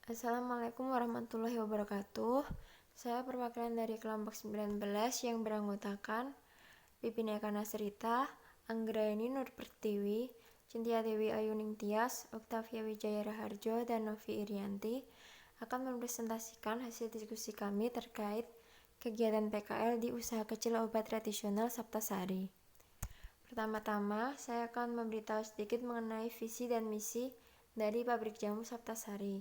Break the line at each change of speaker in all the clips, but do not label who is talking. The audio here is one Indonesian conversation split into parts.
Assalamualaikum warahmatullahi wabarakatuh. Saya perwakilan dari kelompok 19 yang beranggotakan Pipin Eka Nasrita, Anggraini Nur Pertiwi, Cintia Dewi Ayuning Tias, Oktavia Wijaya Raharjo, dan Novi Irianti akan mempresentasikan hasil diskusi kami terkait kegiatan PKL di Usaha Kecil Obat Tradisional Saptasari. Pertama-tama, saya akan memberitahu sedikit mengenai visi dan misi dari pabrik jamu Saptasari.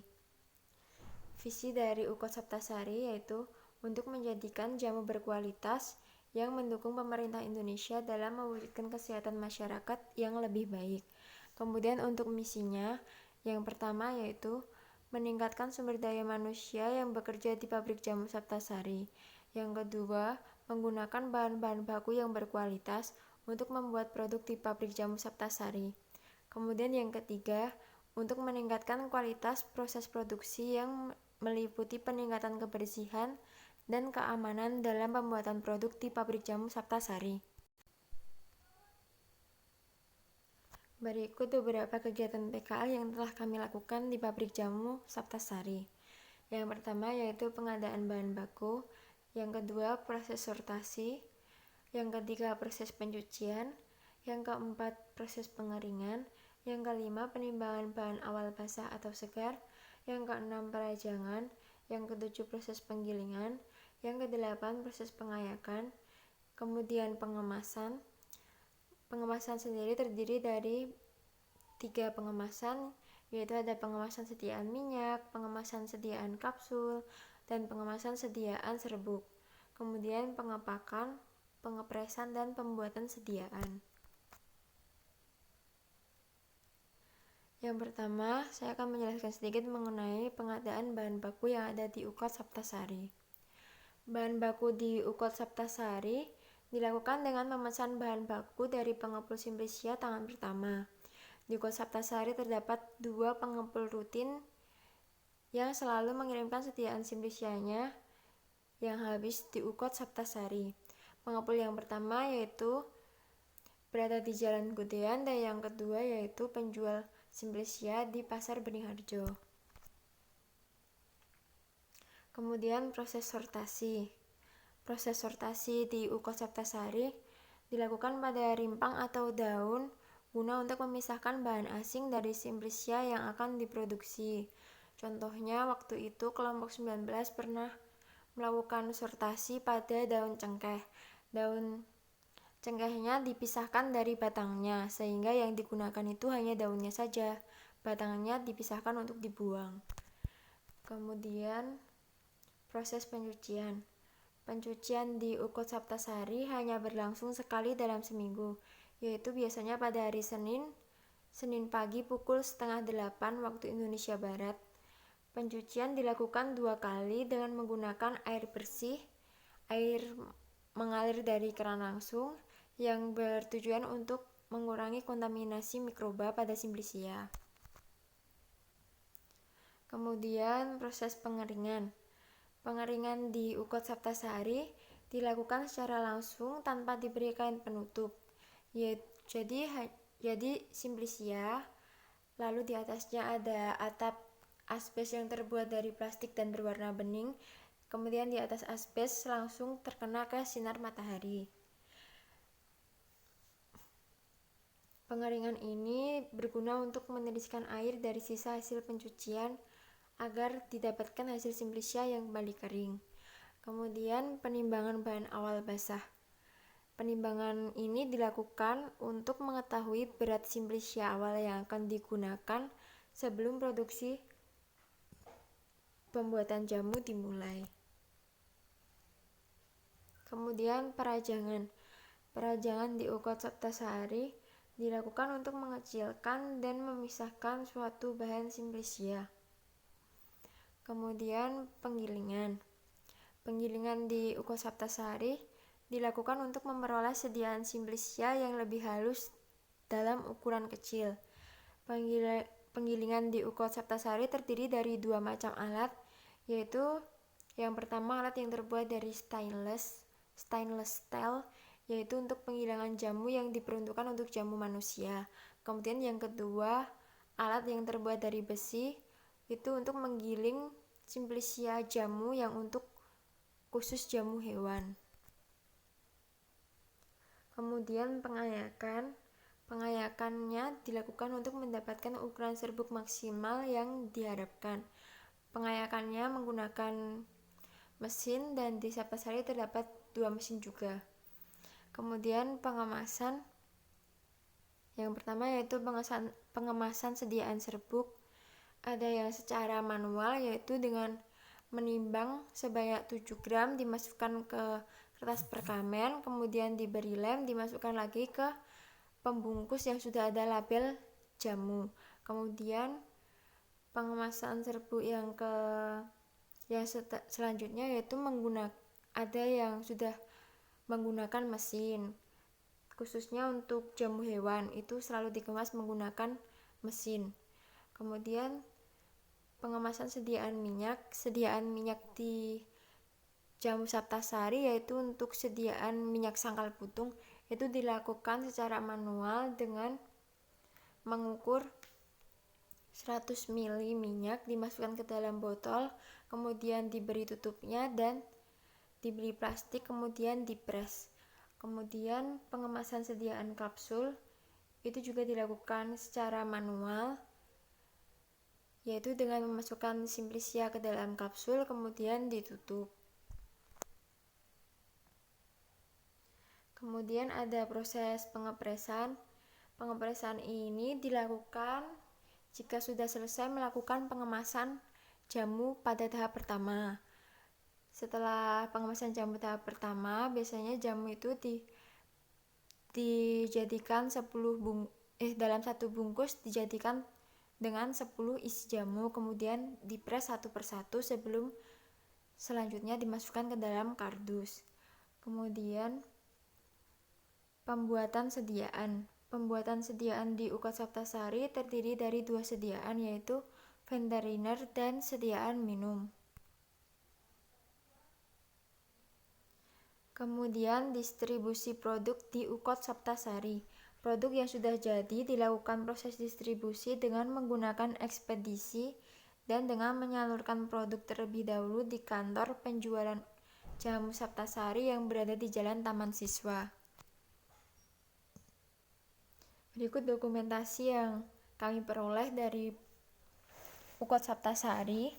Visi dari UKOD Saptasari yaitu untuk menjadikan jamu berkualitas yang mendukung pemerintah Indonesia dalam mewujudkan kesehatan masyarakat yang lebih baik. Kemudian untuk misinya, yang pertama yaitu meningkatkan sumber daya manusia yang bekerja di pabrik jamu Saptasari. Yang kedua, menggunakan bahan-bahan baku yang berkualitas untuk membuat produk di pabrik jamu Saptasari. Kemudian yang ketiga, untuk meningkatkan kualitas proses produksi yang meliputi peningkatan kebersihan dan keamanan dalam pembuatan produk di pabrik jamu Saptasari. Berikut beberapa kegiatan PKL yang telah kami lakukan di pabrik jamu Saptasari. Yang pertama yaitu pengadaan bahan baku, yang kedua proses sortasi, yang ketiga proses pencucian, yang keempat proses pengeringan, yang kelima penimbangan bahan awal basah atau segar, yang keenam perajangan, yang ketujuh proses penggilingan, yang kedelapan proses pengayakan, kemudian pengemasan. Pengemasan sendiri terdiri dari 3 pengemasan, yaitu ada pengemasan sediaan minyak, pengemasan sediaan kapsul, dan pengemasan sediaan serbuk. Kemudian pengepakan, pengepresan, dan pembuatan sediaan. Yang pertama, saya akan menjelaskan sedikit mengenai pengadaan bahan baku yang ada di UKOD Saptasari. Bahan baku di UKOD Saptasari dilakukan dengan memesan bahan baku dari pengepul Simplisia tangan pertama. Di UKOD Saptasari terdapat 2 pengepul rutin yang selalu mengirimkan sediaan Simplisianya yang habis di UKOD Saptasari. Pengepul yang pertama yaitu berada di Jalan Gudean, dan yang kedua yaitu penjual Simplisia di Pasar Beringharjo. Kemudian proses sortasi. Proses sortasi di UKOD Saptasari dilakukan pada rimpang atau daun guna untuk memisahkan bahan asing dari Simplisia yang akan diproduksi. Contohnya waktu itu kelompok 19 pernah melakukan sortasi pada daun cengkeh. Daun cengkehnya dipisahkan dari batangnya, sehingga yang digunakan itu hanya daunnya saja. Batangnya dipisahkan untuk dibuang. Kemudian proses pencucian. Pencucian di UKOD Saptasari hanya berlangsung sekali dalam seminggu, yaitu biasanya pada hari Senin pagi pukul 7:30 waktu Indonesia Barat. Pencucian dilakukan 2 kali dengan menggunakan air bersih, air mengalir dari keran langsung, yang bertujuan untuk mengurangi kontaminasi mikroba pada Simplisia. Kemudian proses pengeringan. Pengeringan di UKOD Saptasari dilakukan secara langsung tanpa diberi kain penutup. Jadi Simplisia, lalu di atasnya ada atap asbes yang terbuat dari plastik dan berwarna bening. Kemudian di atas asbes langsung terkena ke sinar matahari. Pengeringan ini berguna untuk meniriskan air dari sisa hasil pencucian agar didapatkan hasil Simplisia yang kembali kering. Kemudian penimbangan bahan awal basah. Penimbangan ini dilakukan untuk mengetahui berat Simplisia awal yang akan digunakan sebelum produksi pembuatan jamu dimulai. Kemudian perajangan. Perajangan di UKOD Saptasari dilakukan untuk mengecilkan dan memisahkan suatu bahan Simplisia. Kemudian penggilingan. Penggilingan di UKOD Saptasari dilakukan untuk memperoleh sediaan Simplisia yang lebih halus dalam ukuran kecil. Penggilingan di UKOD Saptasari terdiri dari 2 macam alat, yaitu yang pertama alat yang terbuat dari stainless steel, yaitu untuk penggilingan jamu yang diperuntukkan untuk jamu manusia. Kemudian yang kedua, alat yang terbuat dari besi itu untuk menggiling Simplicia jamu yang untuk khusus jamu hewan. Kemudian pengayakannya dilakukan untuk mendapatkan ukuran serbuk maksimal yang diharapkan. Pengayakannya menggunakan mesin dan di Saptasari terdapat 2 mesin juga. Kemudian pengemasan yang pertama yaitu pengemasan sediaan serbuk. Ada yang secara manual yaitu dengan menimbang sebanyak 7 gram dimasukkan ke kertas perkamen, kemudian diberi lem, dimasukkan lagi ke pembungkus yang sudah ada label jamu. Kemudian pengemasan serbuk yang selanjutnya yaitu ada yang sudah menggunakan mesin. Khususnya untuk jamu hewan itu selalu dikemas menggunakan mesin. Kemudian pengemasan sediaan minyak di jamu Saptasari yaitu untuk sediaan minyak sangkal putung itu dilakukan secara manual dengan mengukur 100 ml minyak dimasukkan ke dalam botol, kemudian diberi tutupnya dan diberi plastik, kemudian dipres. Kemudian pengemasan sediaan kapsul itu juga dilakukan secara manual yaitu dengan memasukkan Simplicia ke dalam kapsul kemudian ditutup. Kemudian ada proses pengepresan. Pengepresan ini dilakukan jika sudah selesai melakukan pengemasan jamu pada tahap pertama. Setelah pengemasan jamu tahap pertama, biasanya jamu itu dijadikan dalam satu bungkus dijadikan dengan 10 isi jamu, kemudian dipres satu persatu sebelum selanjutnya dimasukkan ke dalam kardus. Kemudian pembuatan sediaan di Ukot Saptasari terdiri dari 2 sediaan yaitu Venteriner dan sediaan minum. Kemudian distribusi produk di Ukot Saptasari. Produk yang sudah jadi dilakukan proses distribusi dengan menggunakan ekspedisi dan dengan menyalurkan produk terlebih dahulu di kantor penjualan jamu Saptasari yang berada di Jalan Taman Siswa. Berikut dokumentasi yang kami peroleh dari Ukot Saptasari,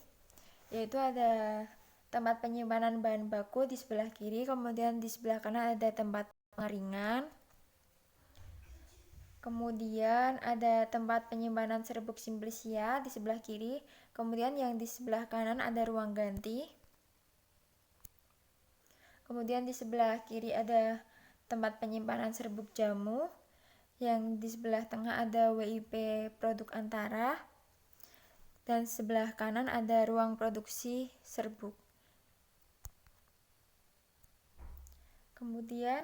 yaitu ada tempat penyimpanan bahan baku di sebelah kiri, kemudian di sebelah kanan ada tempat pengeringan. Kemudian ada tempat penyimpanan serbuk Simplicia di sebelah kiri. Kemudian yang di sebelah kanan ada ruang ganti. Kemudian di sebelah kiri ada tempat penyimpanan serbuk jamu. Yang di sebelah tengah ada WIP produk antara. Dan sebelah kanan ada ruang produksi serbuk. Kemudian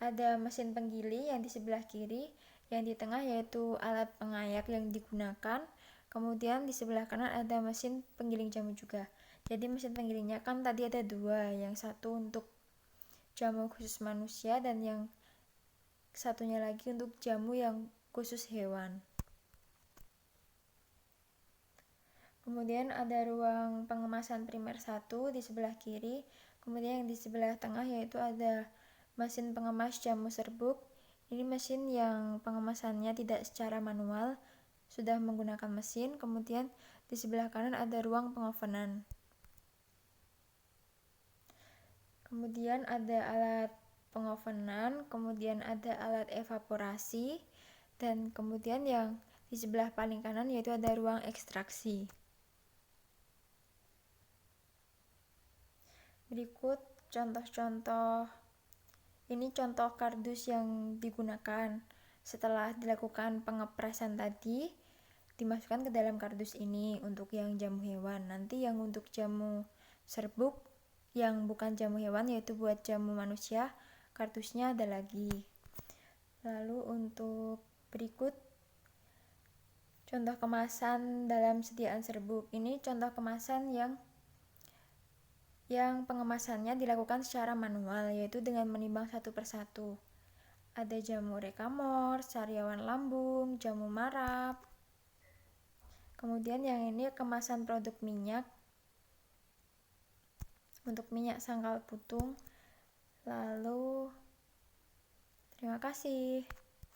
ada mesin penggiling yang di sebelah kiri. Yang di tengah yaitu alat pengayak yang digunakan. Kemudian di sebelah kanan ada mesin penggiling jamu juga. Jadi mesin penggilingnya kan tadi ada 2, yang satu untuk jamu khusus manusia dan yang satunya lagi untuk jamu yang khusus hewan. Kemudian ada ruang pengemasan primer 1 di sebelah kiri. Kemudian yang di sebelah tengah yaitu ada mesin pengemas jamu serbuk. Ini mesin yang pengemasannya tidak secara manual, sudah menggunakan mesin. Kemudian di sebelah kanan ada ruang pengovenan. Kemudian ada alat pengovenan, kemudian ada alat evaporasi, dan kemudian yang di sebelah paling kanan yaitu ada ruang ekstraksi. Berikut contoh-contoh. Ini contoh kardus yang digunakan. Setelah dilakukan pengepresan tadi, dimasukkan ke dalam kardus ini untuk yang jamu hewan. Nanti yang untuk jamu serbuk yang bukan jamu hewan yaitu buat jamu manusia, kardusnya ada lagi. Lalu untuk berikut contoh kemasan dalam sediaan serbuk. Ini contoh kemasan yang pengemasannya dilakukan secara manual, yaitu dengan menimbang satu persatu. Ada jamu Rekamor, sariawan lambung, jamu marap. Kemudian yang ini kemasan produk minyak untuk minyak sangkal putung. Lalu terima kasih.